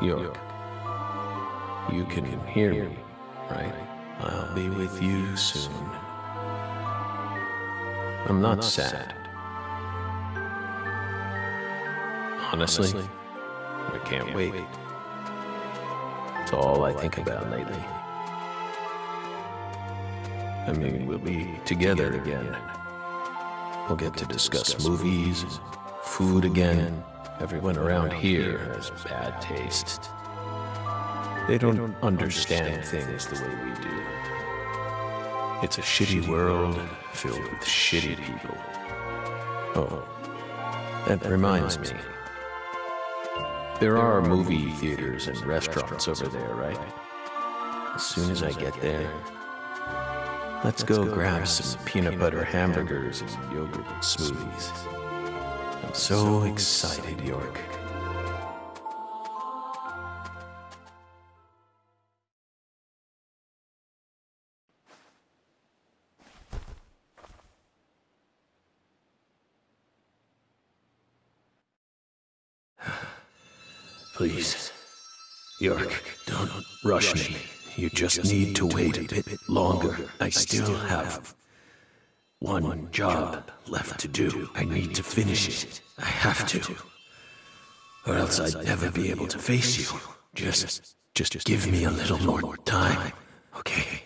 York, you can hear me, right? I'll be with you soon. I'm not sad. Honestly, I can't wait. It's all I think about lately. I mean, we'll be together again. We'll get to discuss movies, food again. Everyone around here has bad taste. They don't understand things the way we do. It's a shitty world filled with shitty people. Oh, that reminds me. There are movie theaters and restaurants over there, right? As soon as I get there, let's go grab some peanut butter hamburgers and yogurt smoothies. I'm so excited, York. Please, York, don't rush me. You just need to wait a bit longer. I still have one job left to do. I need to finish it. I have to. Or else I'd never be able to face you. Just give me a little more time, okay?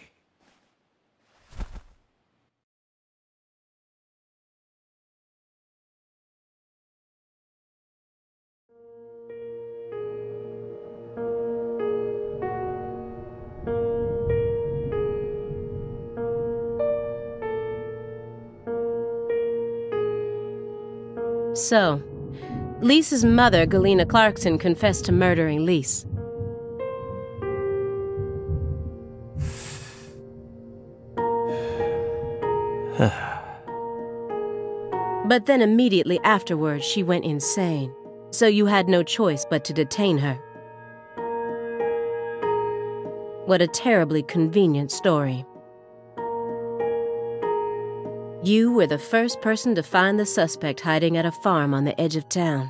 So, Lisa's mother, Galena Clarkson, confessed to murdering Lise. But then immediately afterwards, she went insane. So you had no choice but to detain her. What a terribly convenient story. You were the first person to find the suspect hiding at a farm on the edge of town.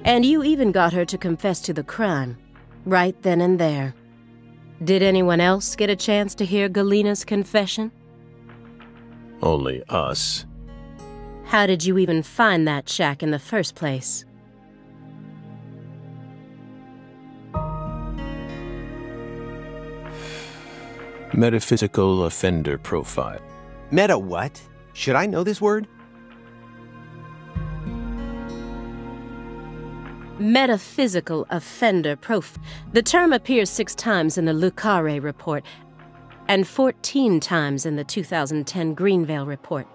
And you even got her to confess to the crime, right then and there. Did anyone else get a chance to hear Galena's confession? Only us. How did you even find that shack in the first place? Metaphysical offender profile. Meta what? Should I know this word? Metaphysical offender profile. The term appears 6 times in the Le Carré report and 14 times in the 2010 Greenvale report.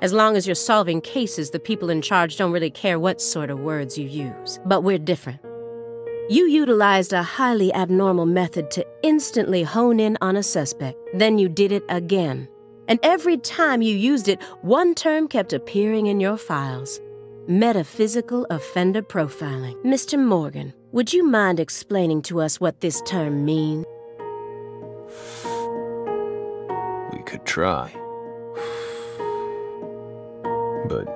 As long as you're solving cases, the people in charge don't really care what sort of words you use. But we're different. You utilized a highly abnormal method to instantly hone in on a suspect. Then you did it again. And every time you used it, one term kept appearing in your files. Metaphysical offender profiling. Mr. Morgan, would you mind explaining to us what this term means? We could try. But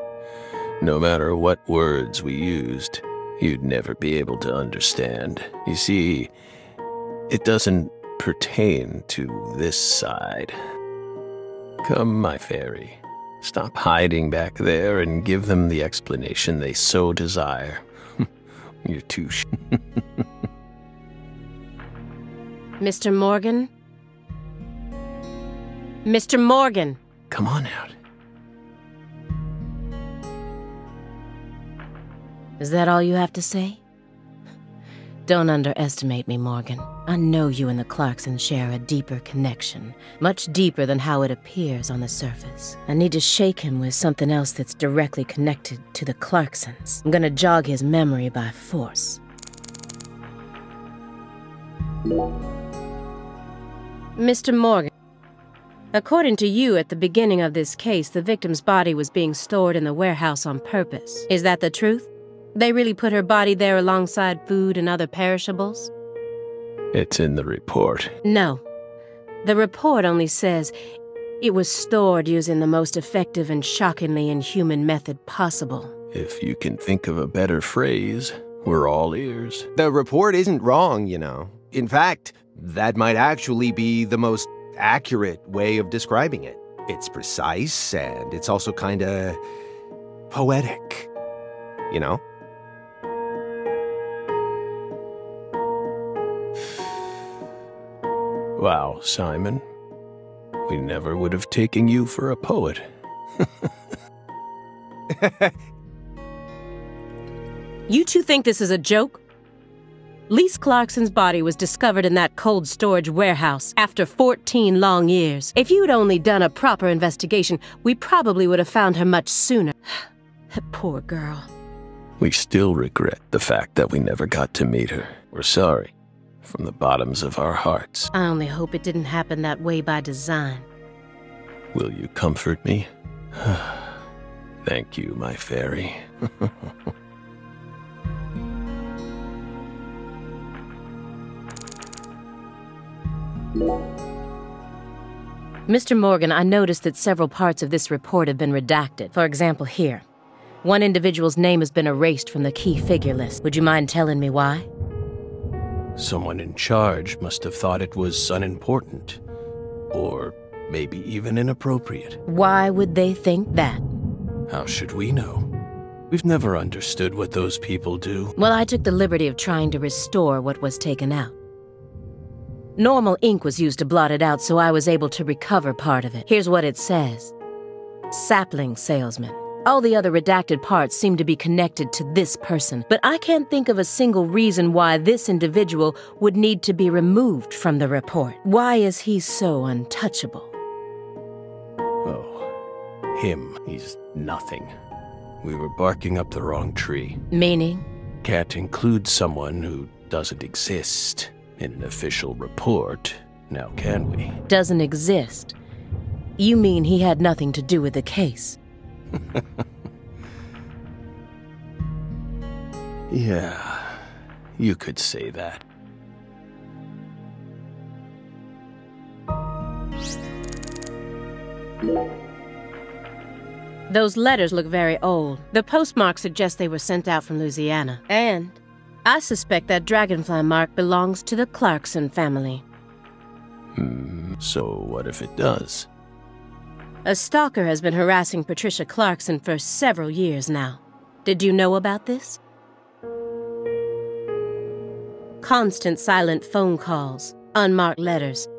no matter what words we used, you'd never be able to understand. You see, it doesn't pertain to this side. Come, my fairy. Stop hiding back there and give them the explanation they so desire. You're too Mr. Morgan? Mr. Morgan! Come on out. Is that all you have to say? Don't underestimate me, Morgan. I know you and the Clarksons share a deeper connection, much deeper than how it appears on the surface. I need to shake him with something else that's directly connected to the Clarksons. I'm gonna jog his memory by force. Mr. Morgan, according to you, at the beginning of this case, the victim's body was being stored in the warehouse on purpose. Is that the truth? They really put her body there alongside food and other perishables? It's in the report. No. The report only says It was stored using the most effective and shockingly inhuman method possible. If you can think of a better phrase, we're all ears. The report isn't wrong, you know. In fact, that might actually be the most accurate way of describing it. It's precise, and it's also kinda poetic, you know? Wow, Simon. We never would have taken you for a poet. You two think this is a joke? Lise Clarkson's body was discovered in that cold storage warehouse after 14 long years. If you'd only done a proper investigation, we probably would have found her much sooner. That poor girl. We still regret the fact that we never got to meet her. We're sorry, from the bottoms of our hearts. I only hope it didn't happen that way by design. Will you comfort me? Thank you, my fairy. Mr. Morgan, I noticed that several parts of this report have been redacted. For example, here. One individual's name has been erased from the key figure list. Would you mind telling me why? Someone in charge must have thought it was unimportant. Or maybe even inappropriate. Why would they think that? How should we know? We've never understood what those people do. Well, I took the liberty of trying to restore what was taken out. Normal ink was used to blot it out, so I was able to recover part of it. Here's what it says. Sapling salesman. All the other redacted parts seem to be connected to this person, but I can't think of a single reason why this individual would need to be removed from the report. Why is he so untouchable? Oh, him. He's nothing. We were barking up the wrong tree. Meaning? Can't include someone who doesn't exist in an official report, now can we? Doesn't exist? You mean he had nothing to do with the case? Yeah, you could say that. Those letters look very old. The postmark suggests they were sent out from Louisiana. And I suspect that dragonfly mark belongs to the Clarkson family. So what if it does? A stalker has been harassing Patricia Clarkson for several years now. Did you know about this? Constant silent phone calls, unmarked letters.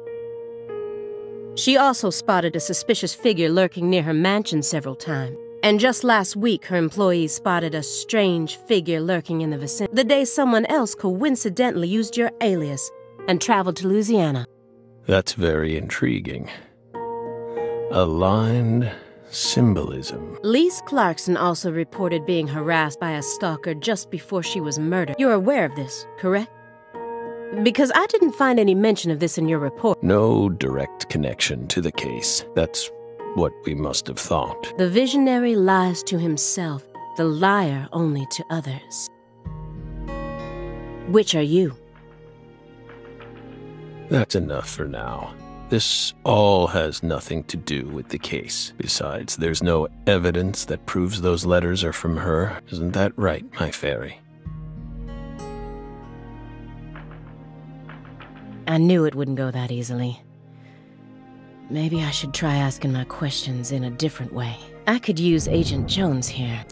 She also spotted a suspicious figure lurking near her mansion several times. And just last week, her employees spotted a strange figure lurking in the vicinity. The day someone else coincidentally used your alias and traveled to Louisiana. That's very intriguing. Aligned symbolism. Lise Clarkson also reported being harassed by a stalker just before she was murdered. You're aware of this, correct? Because I didn't find any mention of this in your report. No direct connection to the case. That's what we must have thought. The visionary lies to himself, the liar only to others. Which are you? That's enough for now. This all has nothing to do with the case. Besides, there's no evidence that proves those letters are from her. Isn't that right, my fairy? I knew it wouldn't go that easily. Maybe I should try asking my questions in a different way. I could use Agent Jones here.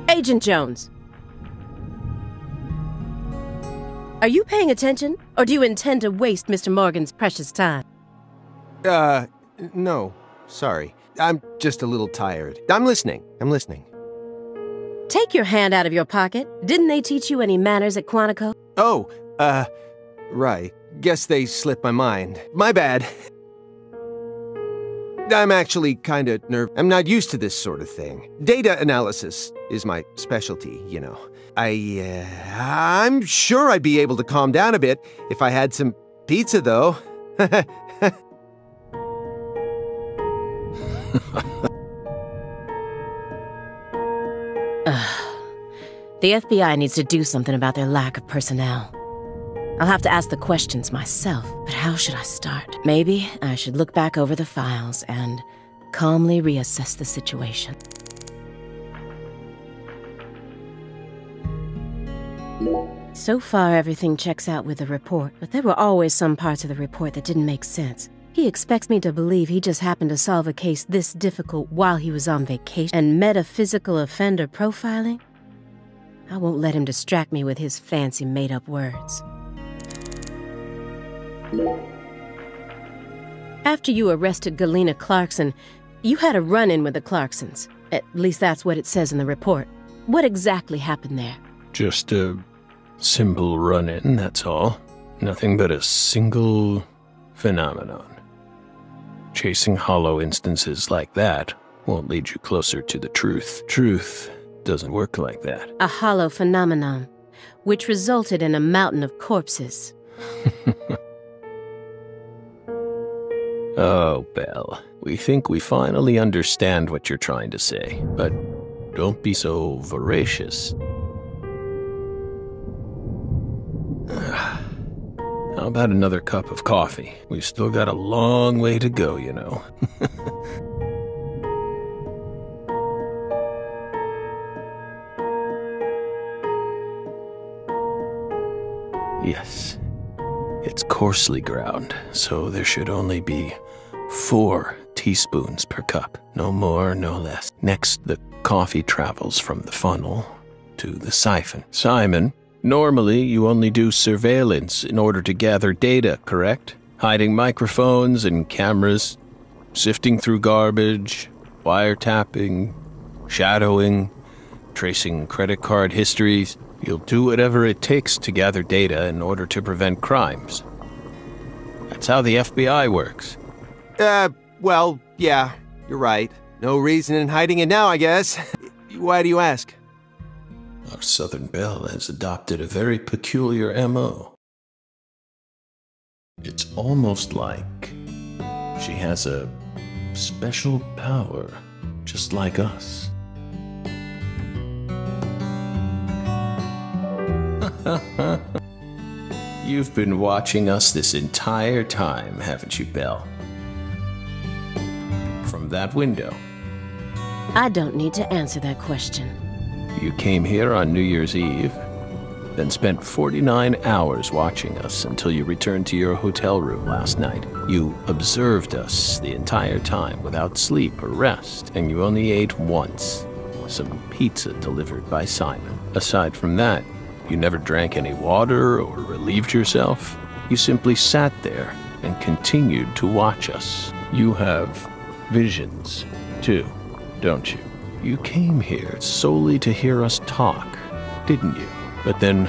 Agent Jones! Are you paying attention? Or do you intend to waste Mr. Morgan's precious time? No. Sorry. I'm just a little tired. I'm listening. Take your hand out of your pocket. Didn't they teach you any manners at Quantico? Oh, right. Guess they slipped my mind. My bad. I'm actually kinda nervous. I'm not used to this sort of thing. Data analysis is my specialty, you know. I'm sure I'd be able to calm down a bit if I had some pizza, though. The FBI needs to do something about their lack of personnel. I'll have to ask the questions myself, but how should I start? Maybe I should look back over the files and calmly reassess the situation. So far, everything checks out with the report, but there were always some parts of the report that didn't make sense. He expects me to believe he just happened to solve a case this difficult while he was on vacation. And metaphysical offender profiling? I won't let him distract me with his fancy made-up words. After you arrested Galena Clarkson, you had a run-in with the Clarksons. At least that's what it says in the report. What exactly happened there? Just a simple run-in, that's all. Nothing but a single phenomenon. Chasing hollow instances like that won't lead you closer to the truth. Truth doesn't work like that. A hollow phenomenon, which resulted in a mountain of corpses. Oh, Belle, we think we finally understand what you're trying to say, but don't be so voracious. How about another cup of coffee? We've still got a long way to go, you know. Yes, it's coarsely ground, so there should only be 4 teaspoons per cup. No more, no less. Next, the coffee travels from the funnel to the siphon. Simon, normally you only do surveillance in order to gather data, correct? Hiding microphones and cameras, sifting through garbage, wiretapping, shadowing, tracing credit card histories. You'll do whatever it takes to gather data in order to prevent crimes. That's how the FBI works. Well, yeah, you're right. No reason in hiding it now, I guess. Why do you ask? Our Southern Belle has adopted a very peculiar MO. It's almost like she has a special power, just like us. You've been watching us this entire time, haven't you, Belle? From that window. I don't need to answer that question. You came here on New Year's Eve, then spent 49 hours watching us until you returned to your hotel room last night. You observed us the entire time without sleep or rest, and you only ate once. Some pizza delivered by Simon. Aside from that, you never drank any water or relieved yourself. You simply sat there and continued to watch us. You have visions, too, don't you? You came here solely to hear us talk, didn't you? But then,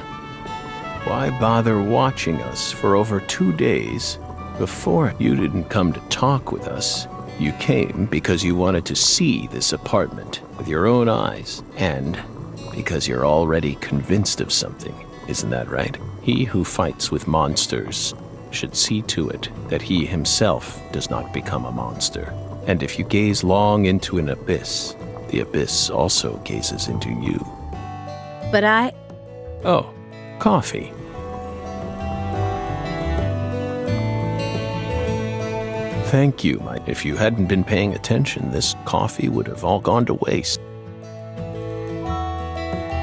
why bother watching us for over 2 days before? You didn't come to talk with us. You came because you wanted to see this apartment with your own eyes, and because you're already convinced of something. Isn't that right? He who fights with monsters should see to it that he himself does not become a monster. And if you gaze long into an abyss, the abyss also gazes into you. But Oh, coffee. Thank you, If you hadn't been paying attention, this coffee would have all gone to waste.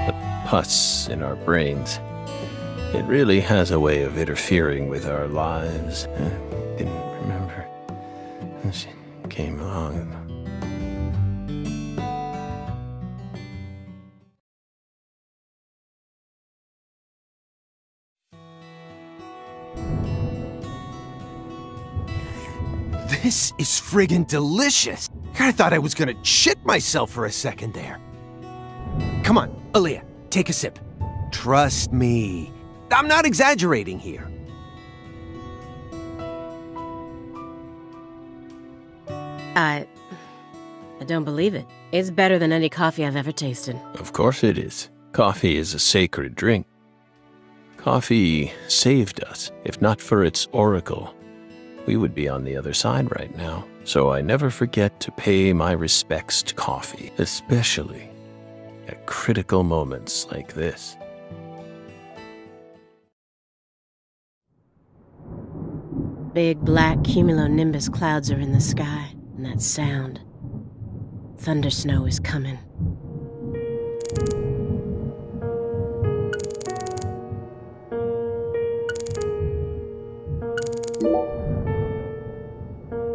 The pus in our brains. It really has a way of interfering with our lives. Didn't remember. She came along. This is friggin' delicious. I thought I was gonna shit myself for a second there. Come on, Aaliyah, take a sip. Trust me. I'm not exaggerating here. I don't believe it. It's better than any coffee I've ever tasted. Of course it is. Coffee is a sacred drink. Coffee saved us. If not for its oracle, we would be on the other side right now. So I never forget to pay my respects to coffee, especially at critical moments like this. Big black cumulonimbus clouds are in the sky, and that sound. Thunder snow is coming.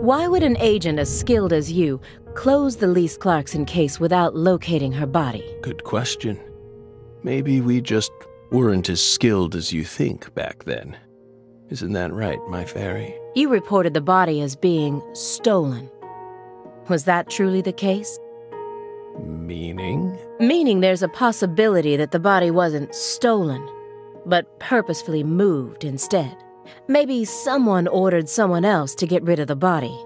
Why would an agent as skilled as you close the Lise Clarkson case without locating her body? Good question. Maybe we just weren't as skilled as you think back then. Isn't that right, my fairy? You reported the body as being stolen. Was that truly the case? Meaning? Meaning there's a possibility that the body wasn't stolen, but purposefully moved instead. Maybe someone ordered someone else to get rid of the body,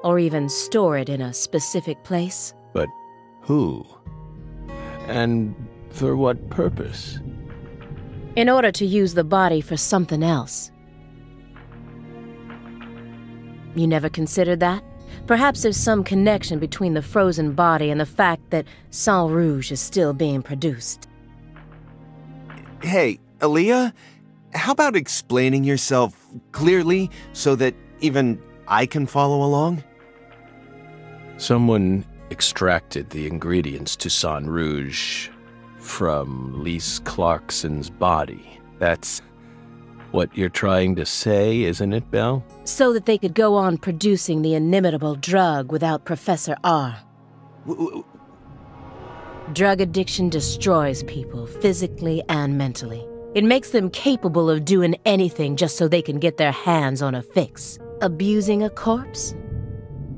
or even store it in a specific place. But who? And for what purpose? In order to use the body for something else. You never considered that? Perhaps there's some connection between the frozen body and the fact that Sang Rouge is still being produced. Hey, Aaliyah, how about explaining yourself clearly so that even I can follow along? Someone extracted the ingredients to Sang Rouge from Lise Clarkson's body. That's what you're trying to say, isn't it, Belle? So that they could go on producing the inimitable drug without Professor R. Drug addiction destroys people, physically and mentally. It makes them capable of doing anything just so they can get their hands on a fix. Abusing a corpse?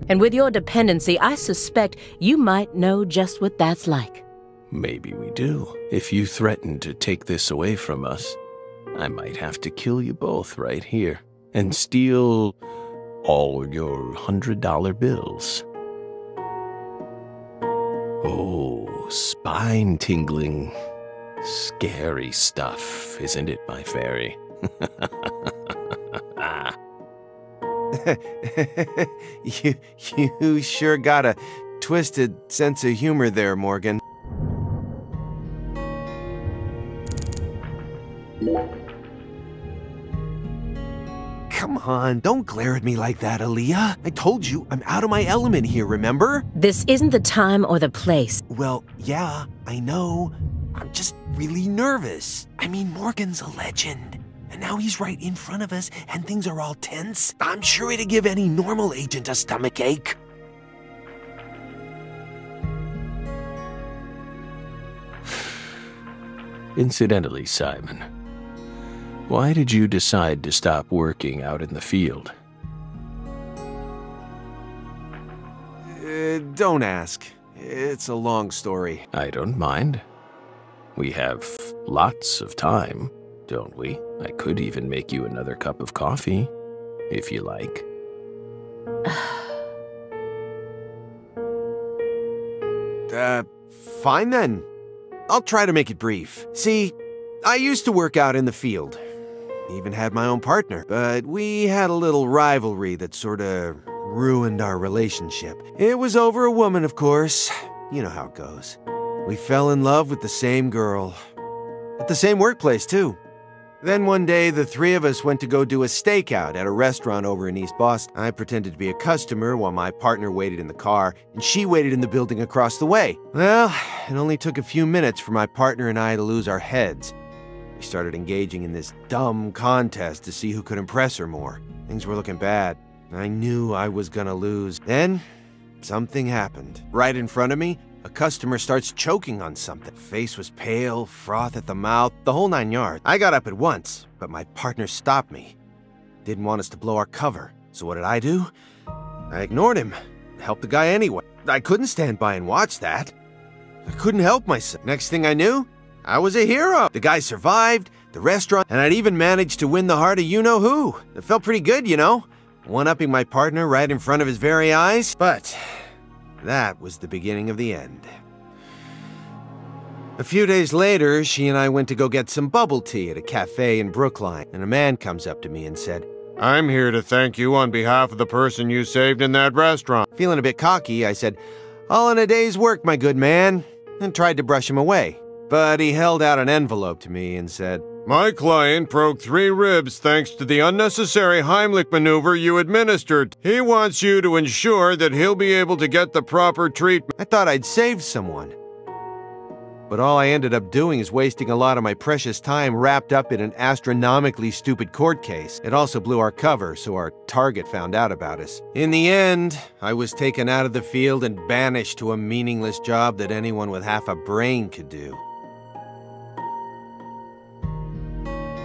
And with your dependency, I suspect you might know just what that's like. Maybe we do. If you threaten to take this away from us, I might have to kill you both right here and steal all your $100 bills. Oh, spine-tingling, scary stuff, isn't it, my fairy? You sure got a twisted sense of humor there, Morgan. Come on, don't glare at me like that, Aaliyah. I told you, I'm out of my element here, remember? This isn't the time or the place. Well, yeah, I know. I'm just really nervous. I mean, Morgan's a legend. And now he's right in front of us, and things are all tense. I'm sure it'd give any normal agent a stomachache. Incidentally, Simon, why did you decide to stop working out in the field? Don't ask. It's a long story. I don't mind. We have lots of time, don't we? I could even make you another cup of coffee, if you like. Fine then. I'll try to make it brief. See, I used to work out in the field. Even had my own partner, but we had a little rivalry that sorta ruined our relationship. It was over a woman, of course. You know how it goes. We fell in love with the same girl. At the same workplace, too. Then one day, the three of us went to go do a stakeout at a restaurant over in East Boston. I pretended to be a customer while my partner waited in the car, and she waited in the building across the way. Well, it only took a few minutes for my partner and I to lose our heads. We started engaging in this dumb contest to see who could impress her more. Things were looking bad. I knew I was gonna lose. Then, something happened. Right in front of me, a customer starts choking on something. Face was pale, froth at the mouth, the whole 9 yards. I got up at once, but my partner stopped me. Didn't want us to blow our cover. So what did I do? I ignored him. Helped the guy anyway. I couldn't stand by and watch that. I couldn't help myself. Next thing I knew, I was a hero. The guy survived, the restaurant, and I'd even managed to win the heart of you-know-who. It felt pretty good, you know? One-upping my partner right in front of his very eyes. But that was the beginning of the end. A few days later, she and I went to go get some bubble tea at a cafe in Brookline, and a man comes up to me and said, "I'm here to thank you on behalf of the person you saved in that restaurant." Feeling a bit cocky, I said, "All in a day's work, my good man." and tried to brush him away. But he held out an envelope to me and said, My client broke 3 ribs thanks to the unnecessary Heimlich maneuver you administered. He wants you to ensure that he'll be able to get the proper treatment. I thought I'd saved someone. But all I ended up doing is wasting a lot of my precious time wrapped up in an astronomically stupid court case. It also blew our cover, so our target found out about us. In the end, I was taken out of the field and banished to a meaningless job that anyone with half a brain could do.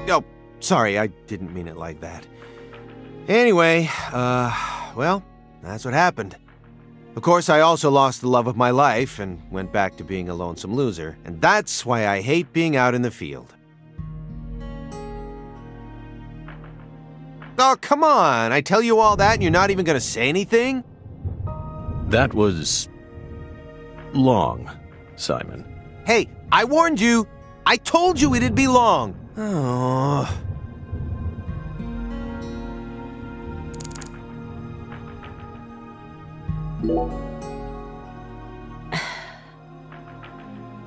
Oh, sorry, I didn't mean it like that. Anyway, well, that's what happened. Of course, I also lost the love of my life and went back to being a lonesome loser, and that's why I hate being out in the field. Oh, come on! I tell you all that and you're not even gonna say anything? That was long, Simon. Hey, I warned you! I told you it'd be long! Oh...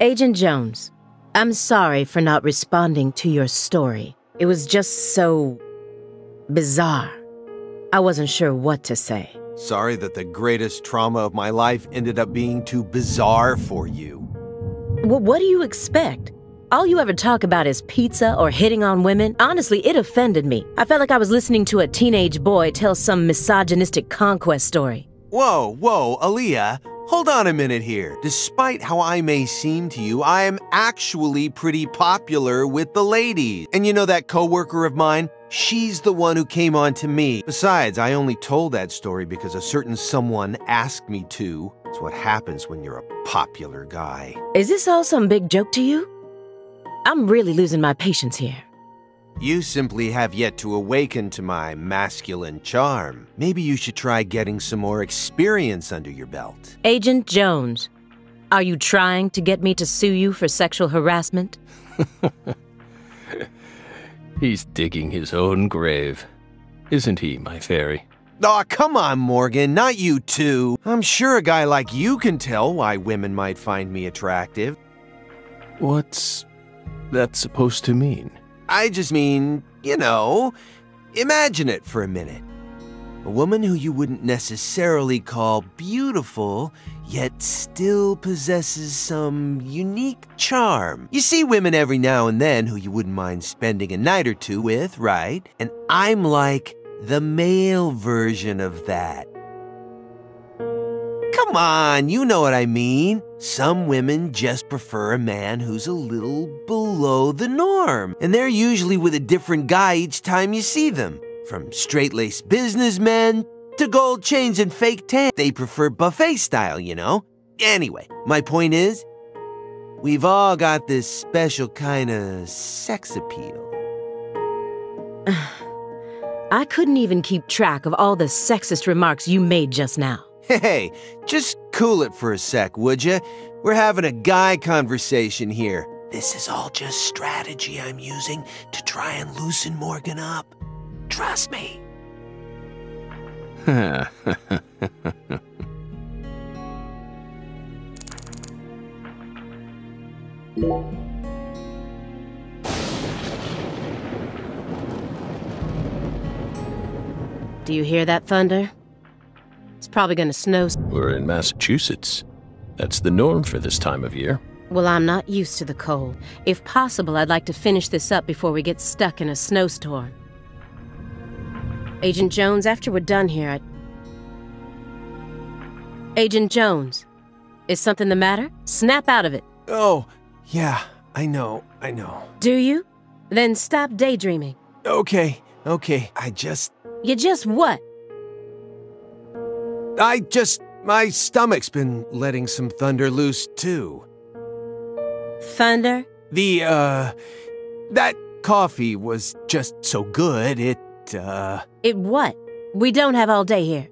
Agent Jones, I'm sorry for not responding to your story. It was just so bizarre. I wasn't sure what to say. Sorry that the greatest trauma of my life ended up being too bizarre for you. Well, what do you expect? All you ever talk about is pizza or hitting on women. Honestly, it offended me. I felt like I was listening to a teenage boy tell some misogynistic conquest story. Whoa, Aaliyah, hold on a minute here. Despite how I may seem to you, I am actually pretty popular with the ladies. And you know that coworker of mine? She's the one who came on to me. Besides, I only told that story because a certain someone asked me to. It's what happens when you're a popular guy. Is this all some big joke to you? I'm really losing my patience here. You simply have yet to awaken to my masculine charm. Maybe you should try getting some more experience under your belt. Agent Jones, are you trying to get me to sue you for sexual harassment? He's digging his own grave. Isn't he, my fairy? Aw, come on, Morgan, not you too. I'm sure a guy like you can tell why women might find me attractive. What's that supposed to mean? I just mean, you know, imagine it for a minute. A woman who you wouldn't necessarily call beautiful, yet still possesses some unique charm. You see women every now and then who you wouldn't mind spending a night or two with, right? And I'm like the male version of that. Come on, you know what I mean. Some women just prefer a man who's a little below the norm, and they're usually with a different guy each time you see them. From straight-laced businessmen to gold chains and fake tan. They prefer buffet style, you know? Anyway, my point is, we've all got this special kind of sex appeal. I couldn't even keep track of all the sexist remarks you made just now. Hey, just cool it for a sec, would ya? We're having a guy conversation here. This is all just strategy I'm using to try and loosen Morgan up. Trust me. Do you hear that thunder? It's probably gonna snow. We're in Massachusetts. That's the norm for this time of year. Well, I'm not used to the cold. If possible, I'd like to finish this up before we get stuck in a snowstorm. Agent Jones, after we're done here, Agent Jones, is something the matter? Snap out of it. Oh, yeah, I know. Do you? Then stop daydreaming. Okay. You just what? My stomach's been letting some thunder loose, too. Thunder? That coffee was just so good, It what? We don't have all day here.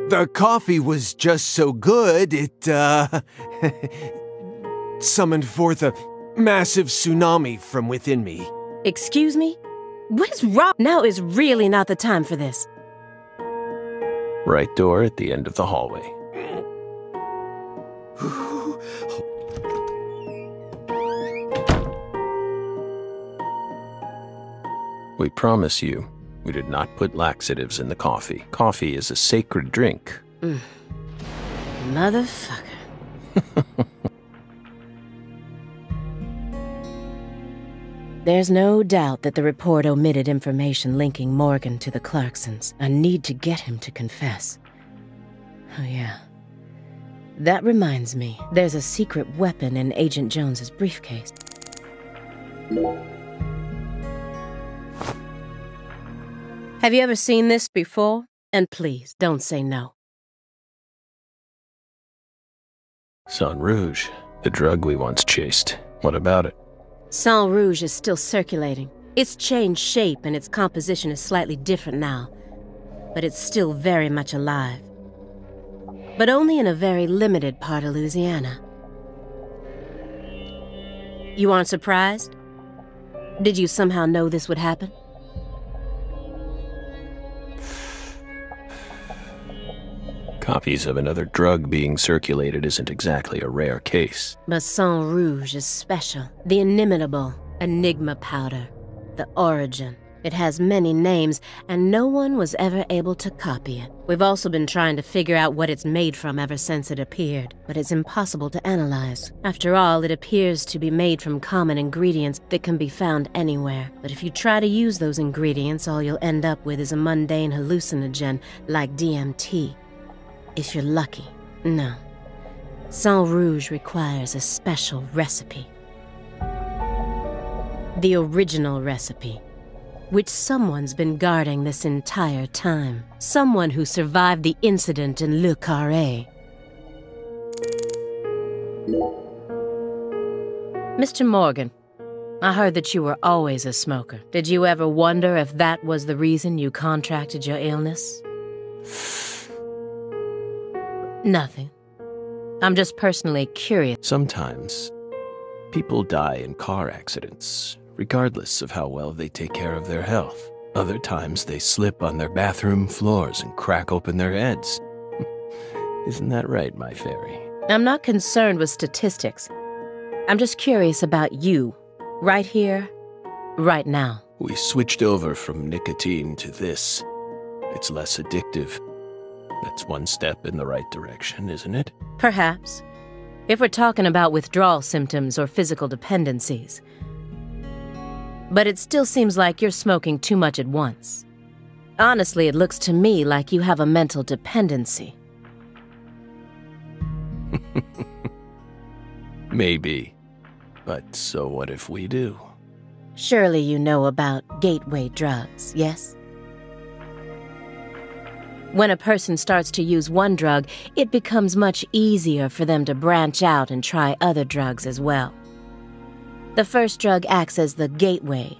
The coffee was just so good, it, summoned forth a massive tsunami from within me. Excuse me? What is wrong? Now is really not the time for this. Right door at the end of the hallway. We promise you, we did not put laxatives in the coffee. Coffee is a sacred drink. Motherfucker. There's no doubt that the report omitted information linking Morgan to the Clarksons. I need to get him to confess. Oh yeah. That reminds me, there's a secret weapon in Agent Jones's briefcase. Have you ever seen this before? And please, don't say no. Sang Rouge, the drug we once chased. What about it? Sang Rouge is still circulating. It's changed shape and its composition is slightly different now. But it's still very much alive. But only in a very limited part of Louisiana. You aren't surprised? Did you somehow know this would happen? Copies of another drug being circulated isn't exactly a rare case. But Sang Rouge is special. The inimitable Enigma powder. The origin. It has many names, and no one was ever able to copy it. We've also been trying to figure out what it's made from ever since it appeared, but it's impossible to analyze. After all, it appears to be made from common ingredients that can be found anywhere. But if you try to use those ingredients, all you'll end up with is a mundane hallucinogen like DMT. If you're lucky. No. Sang Rouge requires a special recipe. The original recipe, which someone's been guarding this entire time. Someone who survived the incident in Le Carré. Mr. Morgan, I heard that you were always a smoker. Did you ever wonder if that was the reason you contracted your illness? Nothing. I'm just personally curious. Sometimes, people die in car accidents, regardless of how well they take care of their health. Other times, they slip on their bathroom floors and crack open their heads. Isn't that right, my fairy? I'm not concerned with statistics. I'm just curious about you, right here, right now. We switched over from nicotine to this. It's less addictive. That's one step in the right direction, isn't it? Perhaps. If we're talking about withdrawal symptoms or physical dependencies. But it still seems like you're smoking too much at once. Honestly, it looks to me like you have a mental dependency. Maybe. But so what if we do? Surely you know about gateway drugs, yes? When a person starts to use one drug, it becomes much easier for them to branch out and try other drugs as well. The first drug acts as the gateway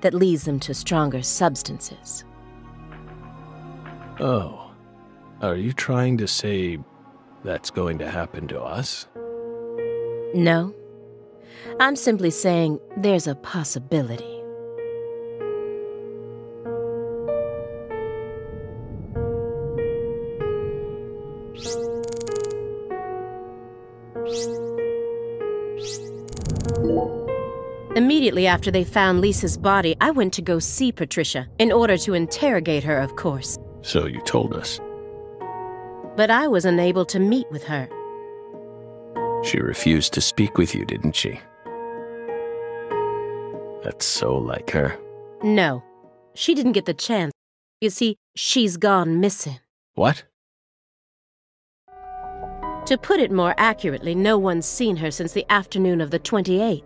that leads them to stronger substances. Oh, are you trying to say that's going to happen to us? No. I'm simply saying there's a possibility. Immediately after they found Lisa's body, I went to go see Patricia, in order to interrogate her, of course. So you told us. But I was unable to meet with her. She refused to speak with you, didn't she? That's so like her. No, she didn't get the chance. You see, she's gone missing. What? To put it more accurately, no one's seen her since the afternoon of the 28th.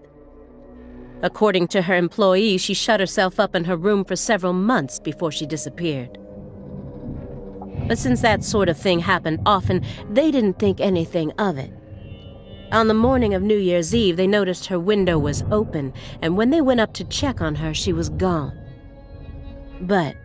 According to her employees, she shut herself up in her room for several months before she disappeared. But since that sort of thing happened often, they didn't think anything of it. On the morning of New Year's Eve, they noticed her window was open, and when they went up to check on her, she was gone. But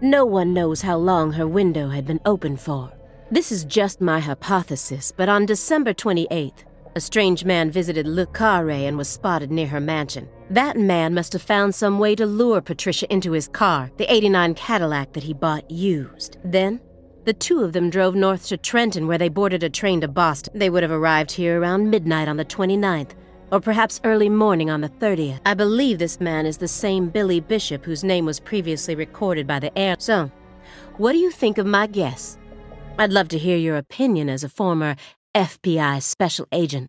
no one knows how long her window had been open for. This is just my hypothesis, but on December 28th, a strange man visited Le Carré and was spotted near her mansion. That man must have found some way to lure Patricia into his car, the '89 Cadillac that he bought used. Then, The two of them drove north to Trenton, where they boarded a train to Boston. They would have arrived here around midnight on the 29th, or perhaps early morning on the 30th. I believe this man is the same Billy Bishop whose name was previously recorded by the air. So, what do you think of my guess? I'd love to hear your opinion as a former FBI special agent.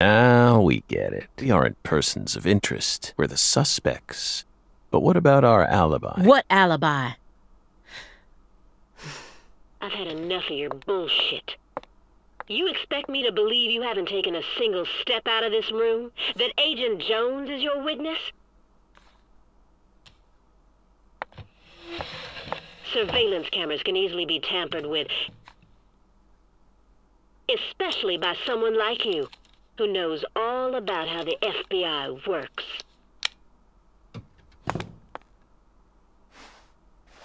Now we get it. We aren't persons of interest. We're the suspects. But what about our alibi? What alibi? I've had enough of your bullshit. You expect me to believe you haven't taken a single step out of this room? That Agent Jones is your witness? Surveillance cameras can easily be tampered with, especially by someone like you, who knows all about how the FBI works.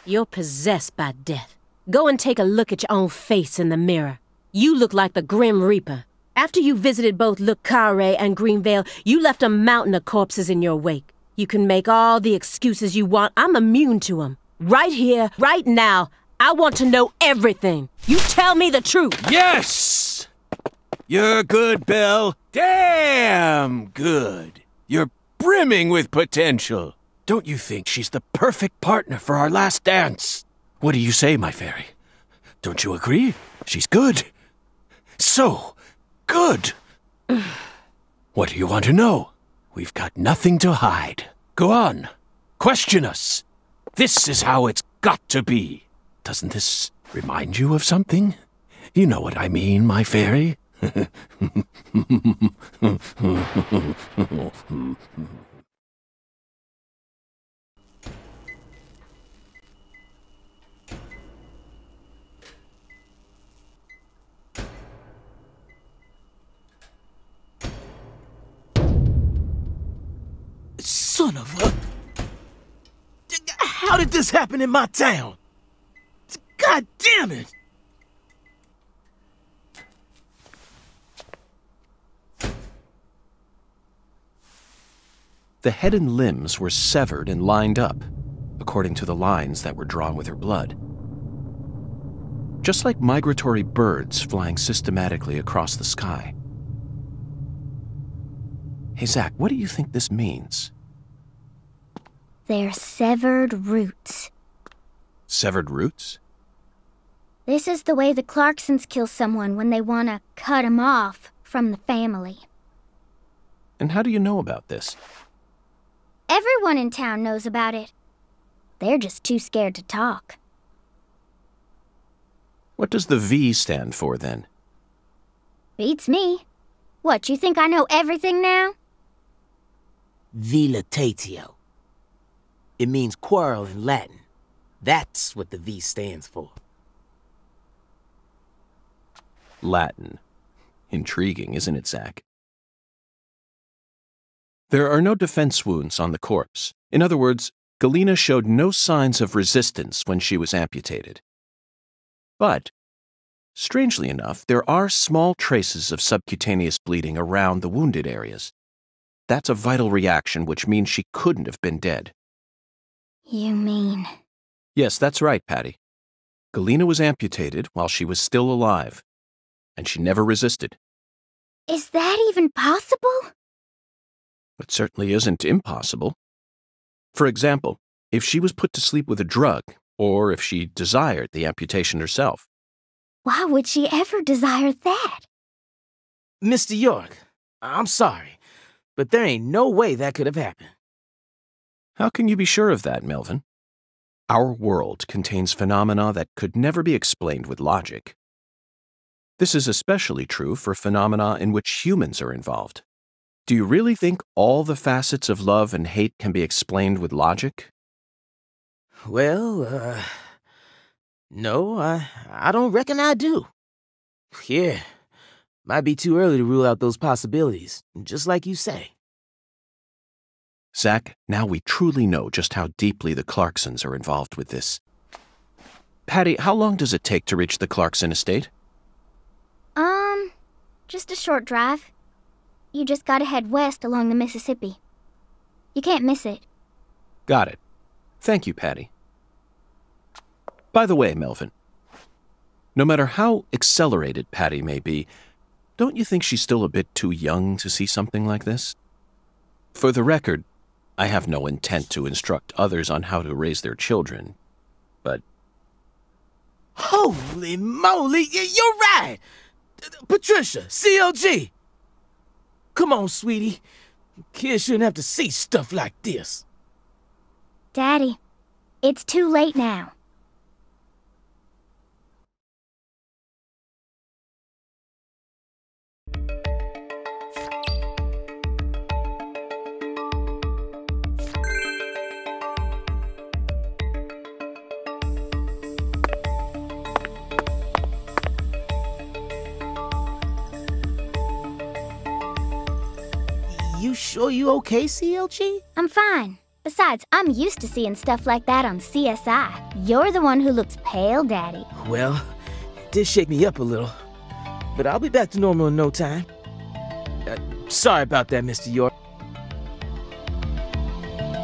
You're possessed by death. Go and take a look at your own face in the mirror. You look like the Grim Reaper. After you visited both Le Carré and Greenvale, you left a mountain of corpses in your wake. You can make all the excuses you want. I'm immune to them. Right here, right now, I want to know everything. You tell me the truth. Yes! You're good, Belle. Damn good. You're brimming with potential. Don't you think she's the perfect partner for our last dance? What do you say, my fairy? Don't you agree? She's good. So good. What do you want to know? We've got nothing to hide. Go on. Question us. This is how it's got to be. Doesn't this remind you of something? You know what I mean, my fairy. Son of a... How did this happen in my town? God damn it! The head and limbs were severed and lined up, according to the lines that were drawn with her blood. Just like migratory birds flying systematically across the sky. Hey, Zach, what do you think this means? They're severed roots. Severed roots? This is the way the Clarksons kill someone when they want to cut 'em off from the family. And how do you know about this? Everyone in town knows about it. They're just too scared to talk. What does the V stand for, then? Beats me. What, you think I know everything now? Vilitatio. It means quarrel in Latin. That's what the V stands for. Latin. Intriguing, isn't it, Zach? There are no defense wounds on the corpse. In other words, Galena showed no signs of resistance when she was amputated. But, strangely enough, there are small traces of subcutaneous bleeding around the wounded areas. That's a vital reaction, which means she couldn't have been dead. You mean... Yes, that's right, Patty. Galena was amputated while she was still alive, and she never resisted. Is that even possible? It certainly isn't impossible. For example, if she was put to sleep with a drug, or if she desired the amputation herself. Why would she ever desire that? Mr. York, I'm sorry, but there ain't no way that could have happened. How can you be sure of that, Melvin? Our world contains phenomena that could never be explained with logic. This is especially true for phenomena in which humans are involved. Do you really think all the facets of love and hate can be explained with logic? Well, no, I don't reckon I do. Here, might be too early to rule out those possibilities, just like you say. Zach, now we truly know just how deeply the Clarksons are involved with this. Patty, how long does it take to reach the Clarkson estate? Just a short drive. You just gotta head west along the Mississippi. You can't miss it. Got it. Thank you, Patty. By the way, Melvin, no matter how accelerated Patty may be, don't you think she's still a bit too young to see something like this? For the record, I have no intent to instruct others on how to raise their children, but... Holy moly, you're right! Patricia, CLG! Come on, sweetie. Kids shouldn't have to see stuff like this. Daddy, it's too late now. You sure you okay, CLG? I'm fine. Besides, I'm used to seeing stuff like that on CSI. You're the one who looks pale, Daddy. Well, it did shake me up a little. But I'll be back to normal in no time. Sorry about that, Mr. York.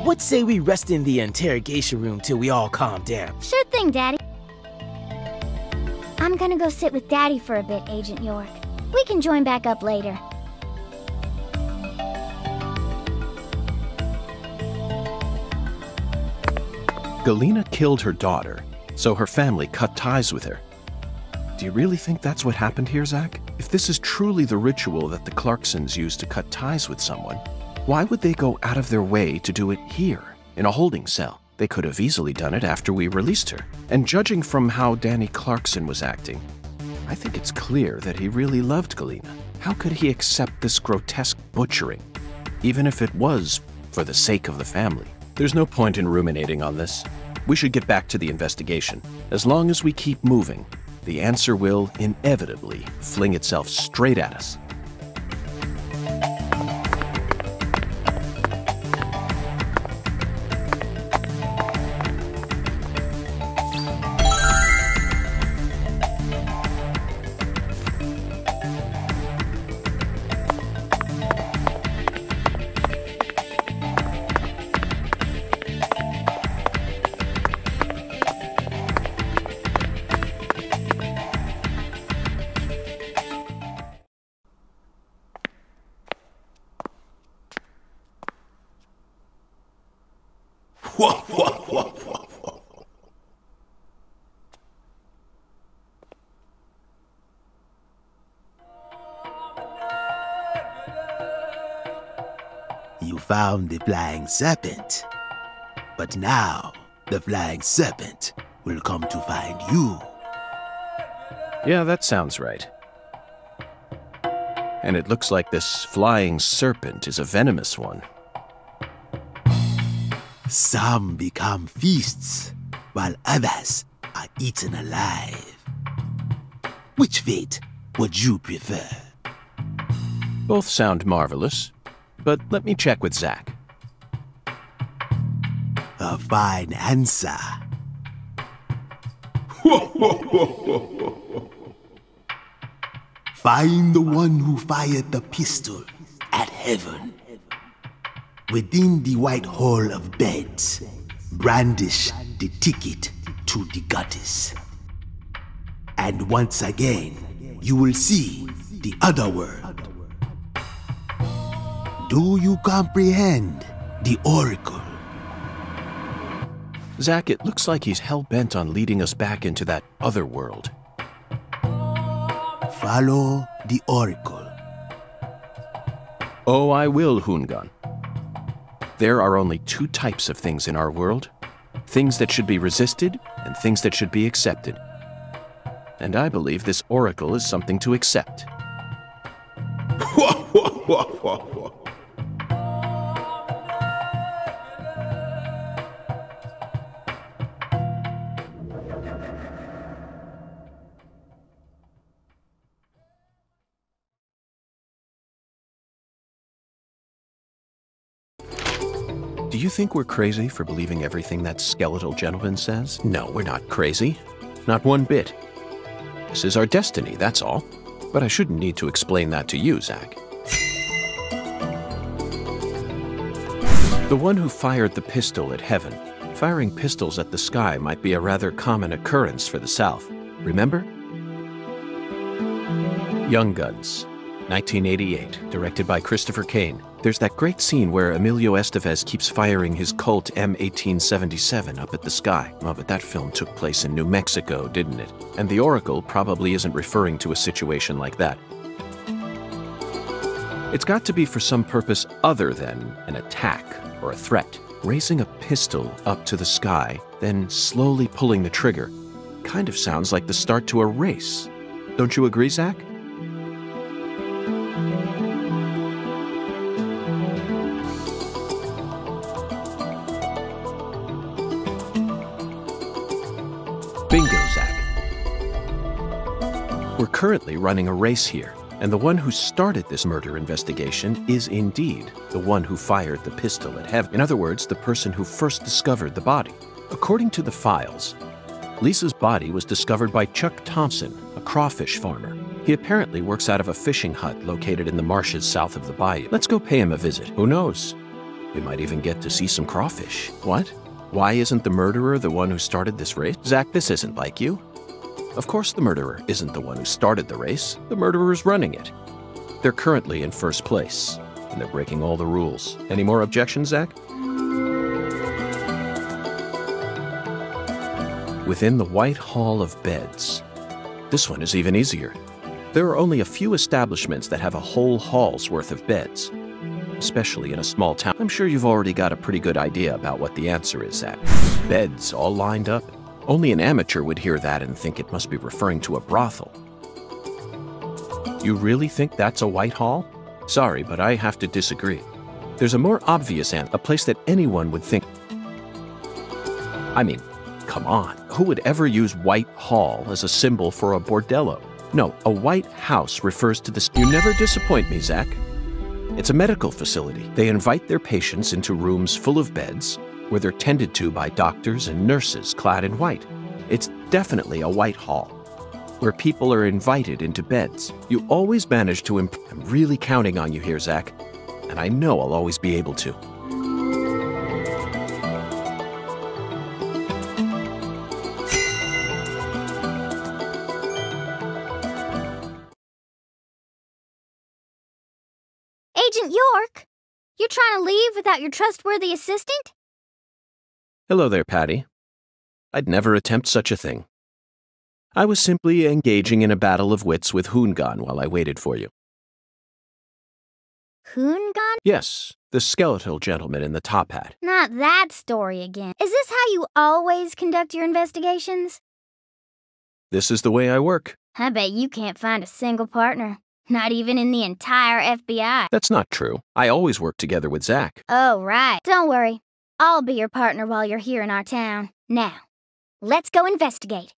What say we rest in the interrogation room till we all calm down? Sure thing, Daddy. I'm gonna go sit with Daddy for a bit, Agent York. We can join back up later. Galena killed her daughter, so her family cut ties with her. Do you really think that's what happened here, Zach? If this is truly the ritual that the Clarksons use to cut ties with someone, why would they go out of their way to do it here, in a holding cell? They could have easily done it after we released her. And judging from how Danny Clarkson was acting, I think it's clear that he really loved Galena. How could he accept this grotesque butchering, even if it was for the sake of the family? There's no point in ruminating on this. We should get back to the investigation. As long as we keep moving, the answer will inevitably fling itself straight at us. You found the flying serpent. But now, the flying serpent will come to find you. Yeah, that sounds right. And it looks like this flying serpent is a venomous one. Some become feasts, while others are eaten alive. Which fate would you prefer? Both sound marvelous, but let me check with Zach. A fine answer. Find the one who fired the pistol at heaven. Within the white hall of beds, brandish the ticket to the goddess. And once again, you will see the other world. Do you comprehend the oracle? Zach, it looks like he's hell-bent on leading us back into that other world. Follow the oracle. Oh, I will, Hoongan. There are only two types of things in our world. Things that should be resisted and things that should be accepted. And I believe this oracle is something to accept. Do you think we're crazy for believing everything that skeletal gentleman says? No, we're not crazy. Not one bit. This is our destiny, that's all. But I shouldn't need to explain that to you, Zach. The one who fired the pistol at heaven Firing pistols at the sky might be a rather common occurrence for the South. Remember? Young Guns, 1988, directed by Christopher Kane. There's that great scene where Emilio Estevez keeps firing his Colt M1877 up at the sky. Oh, but that film took place in New Mexico, didn't it? And the Oracle probably isn't referring to a situation like that. It's got to be for some purpose other than an attack or a threat. Raising a pistol up to the sky, then slowly pulling the trigger, kind of sounds like the start to a race. Don't you agree, Zach? Bingo, Zach. We're currently running a race here, and the one who started this murder investigation is indeed the one who fired the pistol at Heaven. In other words, the person who first discovered the body. According to the files, Lisa's body was discovered by Chuck Thompson, a crawfish farmer. He apparently works out of a fishing hut located in the marshes south of the bayou. Let's go pay him a visit. Who knows? We might even get to see some crawfish. What? Why isn't the murderer the one who started this race? Zach, this isn't like you. Of course the murderer isn't the one who started the race. The murderer's running it. They're currently in first place, and they're breaking all the rules. Any more objections, Zach? Within the White Hall of Beds. This one is even easier. There are only a few establishments that have a whole hall's worth of beds, especially in a small town. I'm sure you've already got a pretty good idea about what the answer is, Zach. Beds all lined up. Only an amateur would hear that and think it must be referring to a brothel. You really think that's a White Hall? Sorry, but I have to disagree. There's a more obvious answer, a place that anyone would think. I mean, come on. Who would ever use White Hall as a symbol for a bordello? No, a White House refers to this. You never disappoint me, Zach. It's a medical facility. They invite their patients into rooms full of beds where they're tended to by doctors and nurses clad in white. It's definitely a White Hall, where people are invited into beds. You always manage to I'm really counting on you here, Zach, and I know I'll always be able to. Agent York, you're trying to leave without your trustworthy assistant? Hello there, Patty. I'd never attempt such a thing. I was simply engaging in a battle of wits with Hoongan while I waited for you. Hoongan? Yes, the skeletal gentleman in the top hat. Not that story again. Is this how you always conduct your investigations? This is the way I work. I bet you can't find a single partner. Not even in the entire FBI. That's not true. I always work together with Zach. Oh, right. Don't worry. I'll be your partner while you're here in our town. Now, let's go investigate.